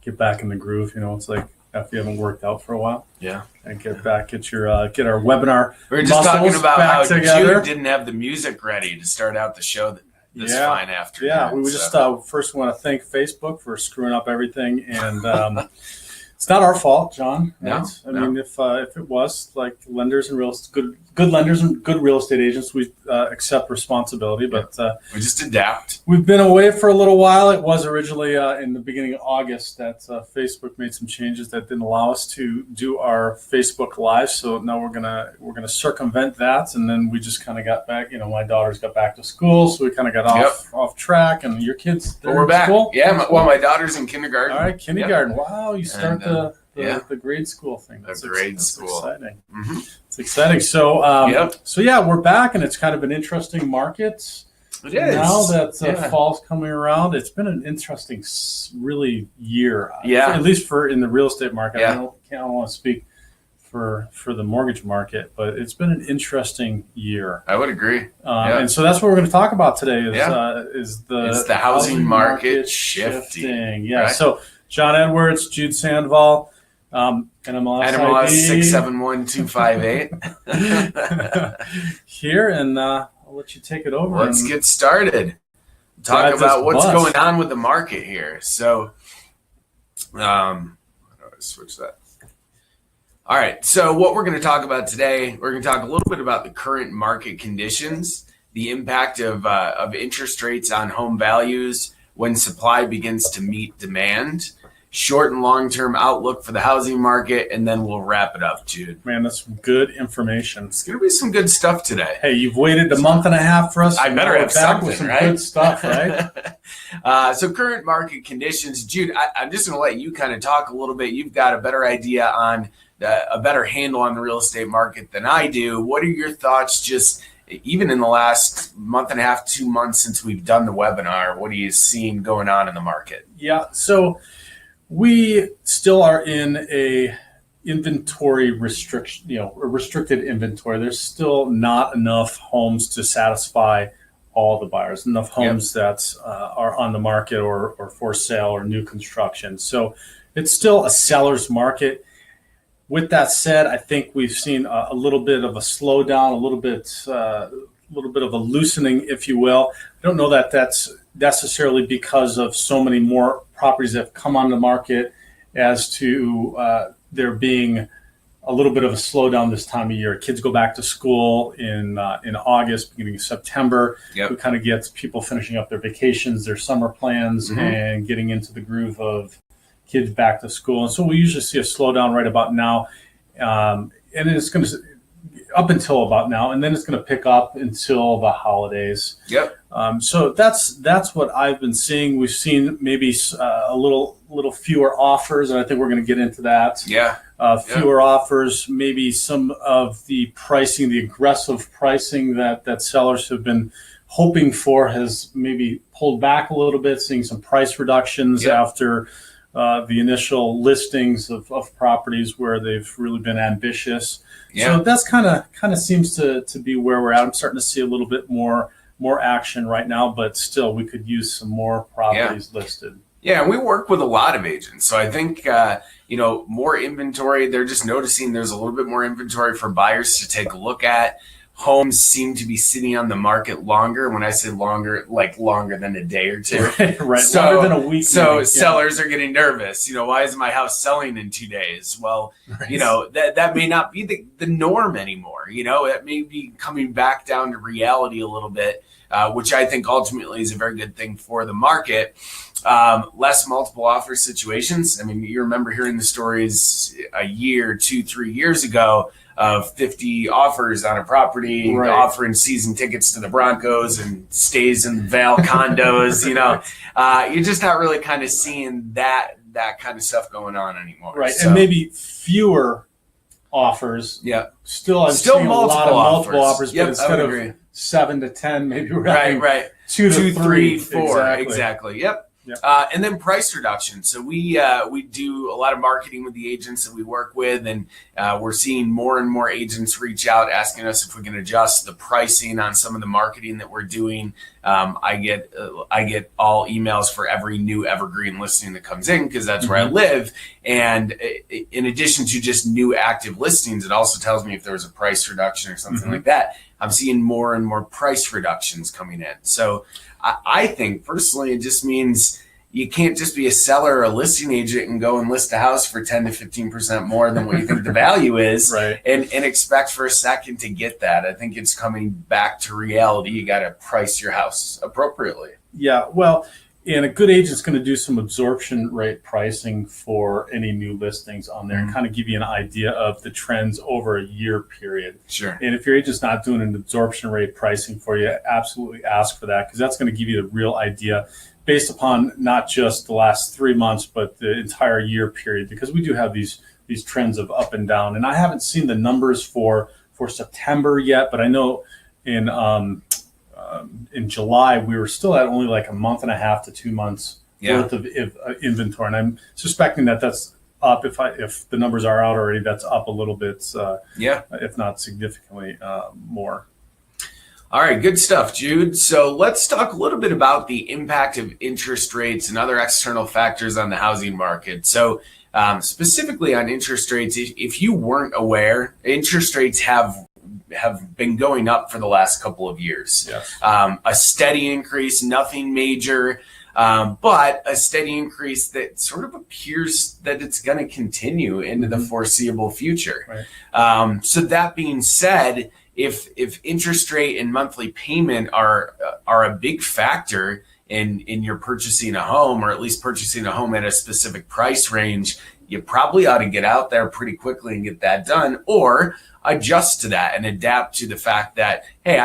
get back in the groove. It's like after you haven't worked out for a while. Yeah. And get our webinar. We were just talking about how together. Jude didn't have the music ready to start out the show this fine afternoon. Yeah, we just first want to thank Facebook for screwing up everything, and it's not our fault, John. No, I mean, if it was, like, lenders and good lenders and good real estate agents, we accept responsibility. But we just adapt. We've been away for a little while. It was originally in the beginning of August that Facebook made some changes that didn't allow us to do our Facebook Live. So now we're gonna circumvent that, and then we just kind of got back. My daughters got back to school, so we kind of got off track. And your kids, we're back. School? Yeah, my daughter's in kindergarten. All right, kindergarten. Yep. Wow, you start the grade school thing. That's exciting. Mm-hmm. It's exciting. So we're back, and it's kind of an interesting market. It is. Now that fall's coming around, it's been an interesting, really year. Yeah. At least in the real estate market. Yeah. I don't want to speak for the mortgage market, but it's been an interesting year. I would agree. And so that's what we're going to talk about today is the housing market shifting. Yeah. Right? So John Edwards, Jude Sandval, NMLS 671258 here, and I'll let you take it over. Let's get started. Talk about what's going on with the market here. So, how do I switch that? All right. So what we're going to talk about today, we're going to talk a little bit about the current market conditions, the impact of interest rates on home values when supply begins to meet demand, short and long-term outlook for the housing market, and then we'll wrap it up, Jude. Man, that's some good information. It's going to be some good stuff today. Hey, you've waited a month and a half for us. I better have something, with some right? Good stuff, right? So current market conditions. Jude, I'm just going to let you kind of talk a little bit. You've got a better idea on a better handle on the real estate market than I do. What are your thoughts just even in the last month and a half, 2 months since we've done the webinar? What are you seeing going on in the market? Yeah, so we still are in a inventory restriction, a restricted inventory. There's still not enough homes to satisfy all the buyers, enough homes that are on the market or for sale or new construction. So it's still a seller's market. With that said, I think we've seen a little bit of a slowdown, a little bit of a loosening, if you will. I don't know that that's necessarily because of so many more properties that have come on the market as to there being a little bit of a slowdown this time of year. Kids go back to school in August, beginning of September. Yep. We kind of get people finishing up their vacations, their summer plans, and getting into the groove of kids back to school. And so we usually see a slowdown right about now. And it's going to, up until about now, and then it's going to pick up until the holidays. Yep. So that's what I've been seeing. We've seen maybe a little fewer offers, and I think we're going to get into that. Yeah. Fewer offers, maybe some of the pricing, the aggressive pricing that sellers have been hoping for has maybe pulled back a little bit, seeing some price reductions after the initial listings of properties where they've really been ambitious. Yeah. So that's kind of seems to be where we're at. I'm starting to see a little bit more action right now, but still we could use some more properties listed. Yeah, and we work with a lot of agents. So I think, more inventory. They're just noticing there's a little bit more inventory for buyers to take a look at. Homes seem to be sitting on the market longer. When I say longer, like longer than a day or two. Right. So, longer than a week. So sellers are getting nervous. Why is my house selling in 2 days? Well, that may not be the norm anymore. It may be coming back down to reality a little bit, which I think ultimately is a very good thing for the market. Less multiple offer situations. I mean, you remember hearing the stories a year, 2-3 years ago of 50 offers on a property, offering season tickets to the Broncos and stays in Val condos. You're just not really kind of seeing that kind of stuff going on anymore. Right, so, and maybe fewer offers. Yeah, still multiple a lot of multiple offers, yep, but instead of 7 to 10, maybe we're having 2 to 3, 4. Exactly. Yep. And then price reduction. So we do a lot of marketing with the agents that we work with, and we're seeing more and more agents reach out asking us if we can adjust the pricing on some of the marketing that we're doing. I get all emails for every new evergreen listing that comes in because that's where I live. And in addition to just new active listings, it also tells me if there was a price reduction or something like that. I'm seeing more and more price reductions coming in. So I think personally, it just means you can't just be a seller or a listing agent and go and list a house for 10 to 15% more than what you think the value is, right, and expect for a second to get that. I think it's coming back to reality. You got to price your house appropriately. Yeah, well, and a good agent's going to do some absorption rate pricing for any new listings on there and kind of give you an idea of the trends over a year period. Sure. And if your agent's not doing an absorption rate pricing for you, absolutely ask for that, because that's going to give you the real idea based upon not just the last 3 months, but the entire year period, because we do have these trends of up and down. And I haven't seen the numbers for September yet, but I know in July, we were still at only like a month and a half to 2 months worth of inventory. And I'm suspecting that that's up. If the numbers are out already, that's up a little bit, if not significantly more. All right, good stuff, Jude. So let's talk a little bit about the impact of interest rates and other external factors on the housing market. So specifically on interest rates, if you weren't aware, interest rates have been going up for the last couple of years. Yes. A steady increase, nothing major, but a steady increase that sort of appears that it's going to continue into the foreseeable future. Right. So that being said, if interest rate and monthly payment are a big factor in your purchasing a home, or at least purchasing a home at a specific price range, you probably ought to get out there pretty quickly and get that done, or adjust to that and adapt to the fact that, hey,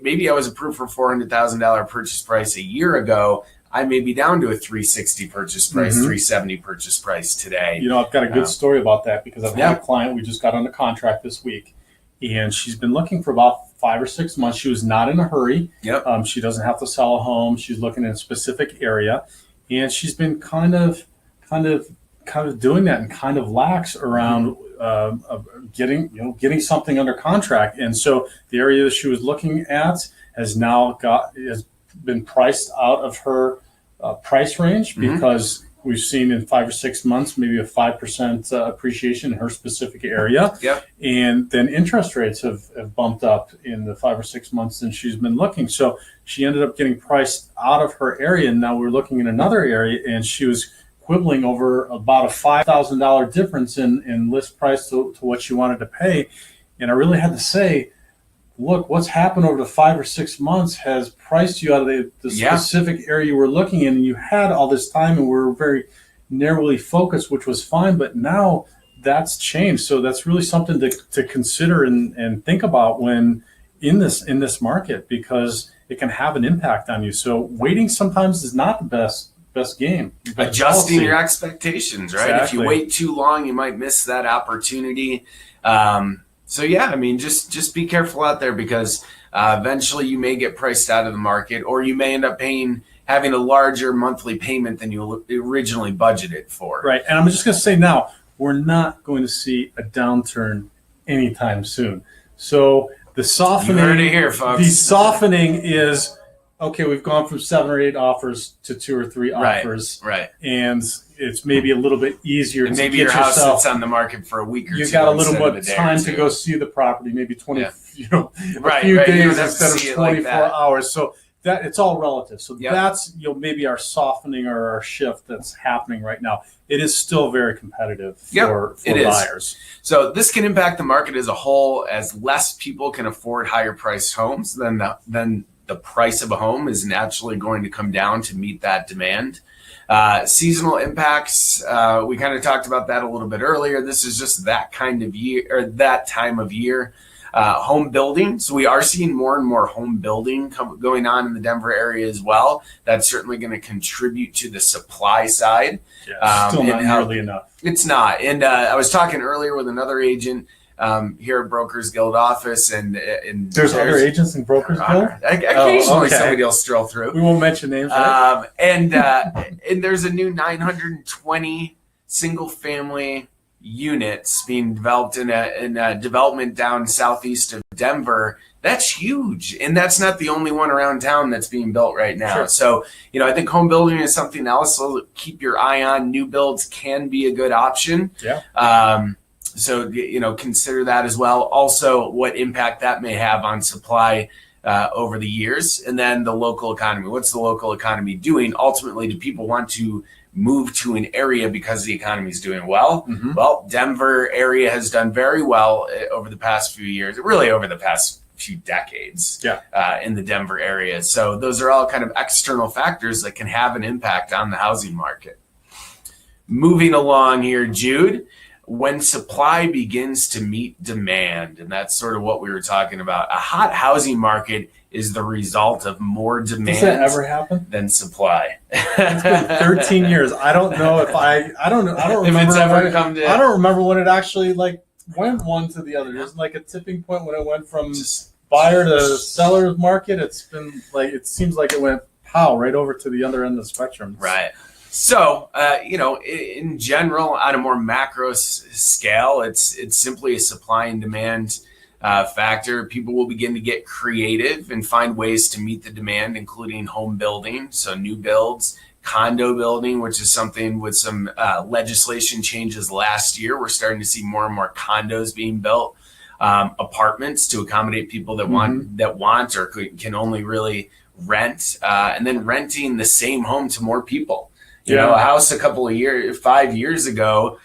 maybe I was approved for $400,000 purchase price a year ago. I may be down to a $360 purchase price, $370 purchase price today. You know, I've got a good story about that, because I've had a client, we just got under contract this week, and she's been looking for about 5 or 6 months. She was not in a hurry. Yep. She doesn't have to sell a home. She's looking in a specific area, and she's been kind of doing that and kind of lax around getting something under contract. And so the area that she was looking at has been priced out of her price range, because we've seen in 5 or 6 months maybe a 5% appreciation in her specific area. Yep. And then interest rates have bumped up in the 5 or 6 months since she's been looking. So she ended up getting priced out of her area, and now we're looking in another area, and she was quibbling over about a $5,000 difference in list price to what she wanted to pay. And I really had to say, look, what's happened over the 5 or 6 months has priced you out of the specific area you were looking in. And you had all this time, and we were very narrowly focused, which was fine. But now that's changed. So that's really something to consider and think about when in this market, because it can have an impact on you. So waiting sometimes is not the best game. Adjusting your expectations, right? Exactly. If you wait too long, you might miss that opportunity. So yeah, I mean, just be careful out there, because eventually you may get priced out of the market, or you may end up having a larger monthly payment than you originally budgeted for. Right. And I'm just going to say now, we're not going to see a downturn anytime soon. So the softening, you heard it here, folks. The softening is, okay, we've gone from 7 or 8 offers to 2 or 3 offers. Right. And it's maybe a little bit easier and to maybe get your house yourself, sits on the market for a week or two. You got a little more bit time to go see the property, maybe 20, a few right. days instead of 24 hours. So that it's all relative. So that's maybe our softening or our shift that's happening right now. It is still very competitive for buyers. So this can impact the market as a whole, as less people can afford higher priced homes. Then the price of a home is naturally going to come down to meet that demand. Seasonal impacts, we kind of talked about that a little bit earlier. This is just that kind of year, or that time of year. Home building. So we are seeing more and more home building going on in the Denver area as well. That's certainly going to contribute to the supply side. Yeah, still not nearly enough. It's not. And I was talking earlier with another agent. here at Brokers Guild office, and there's other agents in Brokers Guild. Occasionally, somebody will stroll through. We won't mention names, right? And there's a new 920 single-family units being developed in a development down southeast of Denver. That's huge, and that's not the only one around town that's being built right now. Sure. So, I think home building is something else to keep your eye on. New builds can be a good option. Yeah. So, consider that as well. Also, what impact that may have on supply over the years, and then the local economy. What's the local economy doing? Ultimately, do people want to move to an area because the economy is doing well? Mm-hmm. Well, Denver area has done very well over the past few years, really over the past few decades. In the Denver area. So those are all kind of external factors that can have an impact on the housing market. Moving along here, Jude, when supply begins to meet demand, and that's sort of what we were talking about. A hot housing market is the result of more demand. Does that ever happen? Than supply. It's been 13 years. I don't know if I don't remember if it's ever come to. I don't remember when it actually went one to the other. There's like a tipping point when it went from buyer to seller's market. It's been it seems like it went right over to the other end of the spectrum. Right. So, in general, on a more macro scale, it's simply a supply and demand factor. People will begin to get creative and find ways to meet the demand, including home building, so new builds, condo building, which is something with some legislation changes last year. We're starting to see more and more condos being built, apartments to accommodate people that want or can only really rent, and then renting the same home to more people. You know, a house 5 years ago,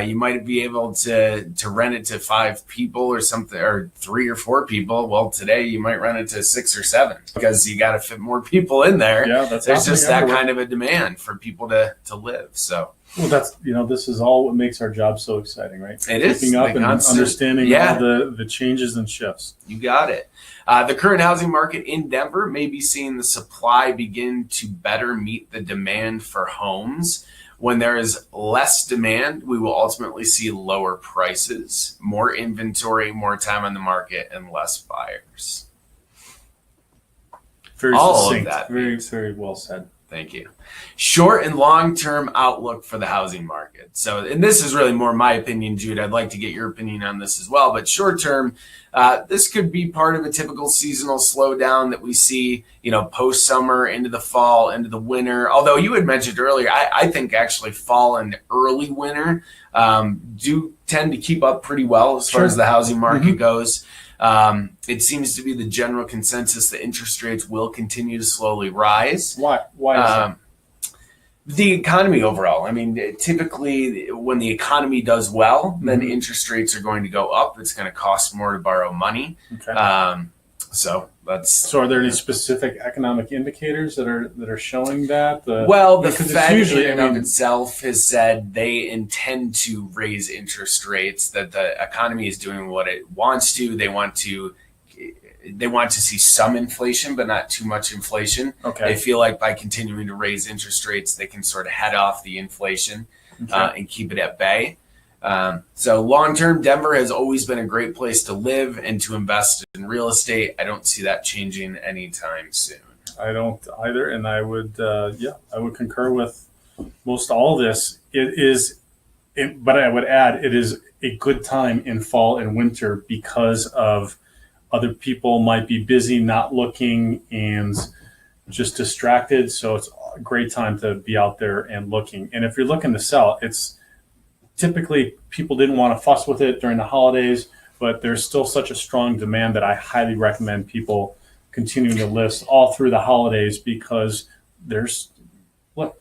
you might be able to rent it to 5 people or something, or 3 or 4 people. Well, today you might rent it to 6 or 7 because you got to fit more people in there. Yeah, there's just that kind of a demand for people to live. So. Well, that's this is all what makes our job so exciting, right? It is keeping up and understanding all the changes and shifts. You got it. The current housing market in Denver may be seeing the supply begin to better meet the demand for homes. When there is less demand, we will ultimately see lower prices, more inventory, more time on the market, and less buyers. Very all succinct. Of that. Very, very well said. Thank you. Short and long-term outlook for the housing market. So, and this is really more my opinion, Jude. I'd like to get your opinion on this as well. But short-term, this could be part of a typical seasonal slowdown that we see, post-summer, into the fall, into the winter. Although you had mentioned earlier, I think actually fall and early winter do tend to keep up pretty well as far as the housing market goes. It seems to be the general consensus that interest rates will continue to slowly rise. Why is that? The economy overall. I mean, typically when the economy does well, then interest rates are going to go up. It's going to cost more to borrow money. Okay. So are there any specific economic indicators that are showing that? The Fed in and of itself has said they intend to raise interest rates, that the economy is doing what it wants to. They want to see some inflation, but not too much inflation. Okay. They feel like by continuing to raise interest rates, they can sort of head off the inflation and keep it at bay. So long-term, Denver has always been a great place to live and to invest in real estate. I don't see that changing anytime soon. I don't either, and I would concur with most all of this. But I would add, it is a good time in fall and winter because of other people might be busy, not looking, and just distracted. So it's a great time to be out there and looking. And if you're looking to sell, it's typically people didn't want to fuss with it during the holidays, but there's still such a strong demand that I highly recommend people continuing to list all through the holidays, because there's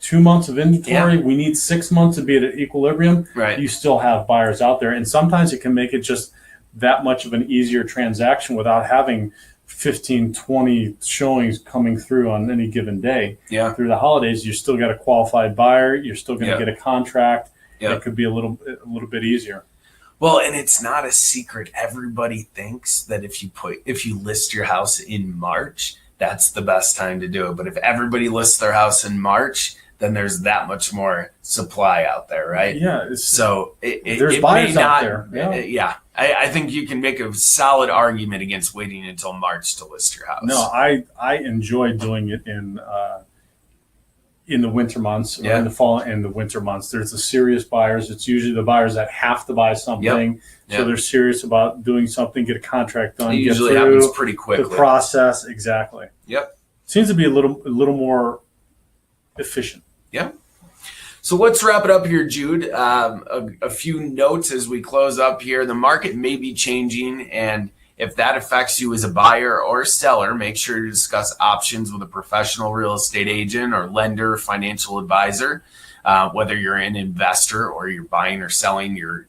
2 months of inventory. We need 6 months to be at an equilibrium. Right. You still have buyers out there. And sometimes it can make it just that much of an easier transaction without having 15, 20 showings coming through on any given day. Yeah. Through the holidays, you still got a qualified buyer. You're still going to get a contract. It could be a little bit easier. Well, and it's not a secret. Everybody thinks that if you list your house in March, that's the best time to do it. But if everybody lists their house in March, then there's that much more supply out there, right? Yeah. So there's it buyers may out not, there. Yeah. I think you can make a solid argument against waiting until March to list your house. No, I enjoy doing it in the winter months or in the fall and the winter months. There's the serious buyers. It's usually the buyers that have to buy something. So they're serious about doing something, get a contract done, it get usually through happens pretty quickly. the process. Exactly. Yep. Seems to be a little more efficient. Yep. So let's wrap it up here, Jude. A few notes as we close up here. The market may be changing, and if that affects you as a buyer or seller, make sure to discuss options with a professional real estate agent or lender, financial advisor. Whether you're an investor or you're buying or selling your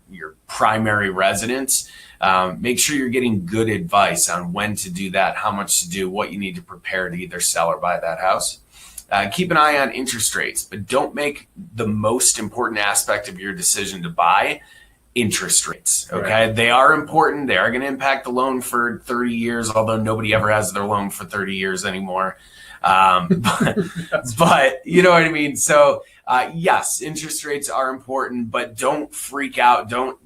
primary residence, make sure you're getting good advice on when to do that, how much to do, what you need to prepare to either sell or buy that house. Keep an eye on interest rates, but don't make the most important aspect of your decision to buy interest rates. Okay. Right. They are important. They are going to impact the loan for 30 years, although nobody ever has their loan for 30 years anymore. But you know what I mean? So, yes, interest rates are important, but don't freak out. Don't,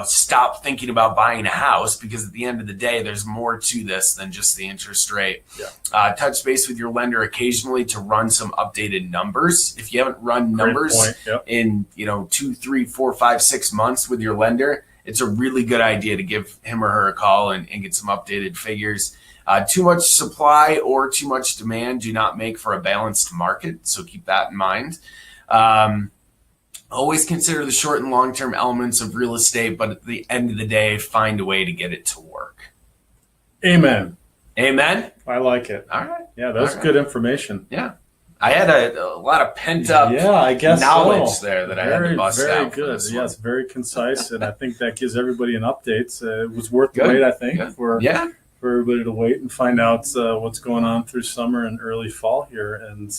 stop thinking about buying a house, because at the end of the day, there's more to this than just the interest rate. Yeah. Touch base with your lender occasionally to run some updated numbers. If you haven't run numbers in, 2, 3, 4, 5, 6 months with your lender, it's a really good idea to give him or her a call and get some updated figures. Too much supply or too much demand do not make for a balanced market, so keep that in mind. Always consider the short and long-term elements of real estate, but at the end of the day, find a way to get it to work. Amen. Amen? I like it. All right. Yeah, that's good information. Yeah. I had a lot of pent-up knowledge there that I had to bust out. Very good. Yes, very concise, and I think that gives everybody an update. It was worth the wait, I think, for everybody to wait and find out what's going on through summer and early fall here. And,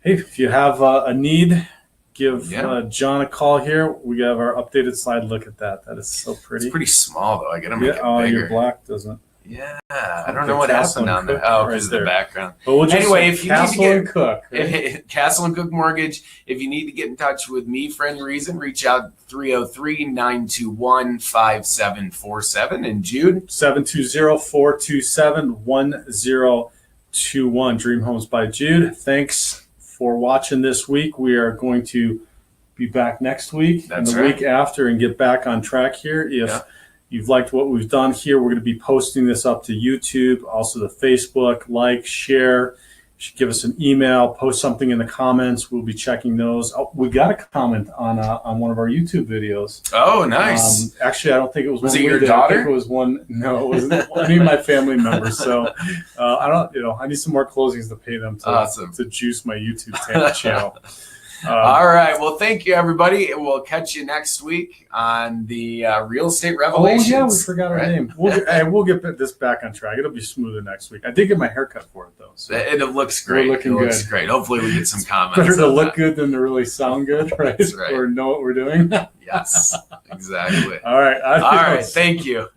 hey, if you have a need, give John a call here. We have our updated slide. Look at that. That is so pretty. It's pretty small, though. I got to make it bigger. Your black doesn't. Yeah. I don't know what happened down there. Oh, because of the background. But we'll anyway, if you Castle need to and Cook. Right? Castle and Cook Mortgage. If you need to get in touch with me for any reason, reach out 303-921-5747. And Jude? 720-427-1021. Dream Homes by Jude. Thanks for watching this week. We are going to be back next week and the week after and get back on track here. If you've liked what we've done here, we're going to be posting this up to YouTube, also to Facebook. Like, share. You should give us an email, post something in the comments. We'll be checking those. Oh, we got a comment on one of our YouTube videos. Oh, nice. Actually, I don't think it was one. Was it your daughter? I think it was one. No, it wasn't any of my family members. So I don't. I need some more closings to pay them to juice my YouTube channel. All right. Well, thank you, everybody. We'll catch you next week on the Real Estate Revelations. Oh, yeah, we forgot our name. We'll get this back on track. It'll be smoother next week. I did get my hair cut for it, though. So it looks great. It looks great. Hopefully, we get some comments. Better to look good than to really sound good, right? That's right. Or know what we're doing. Yes, exactly. All right. All right. Thank you.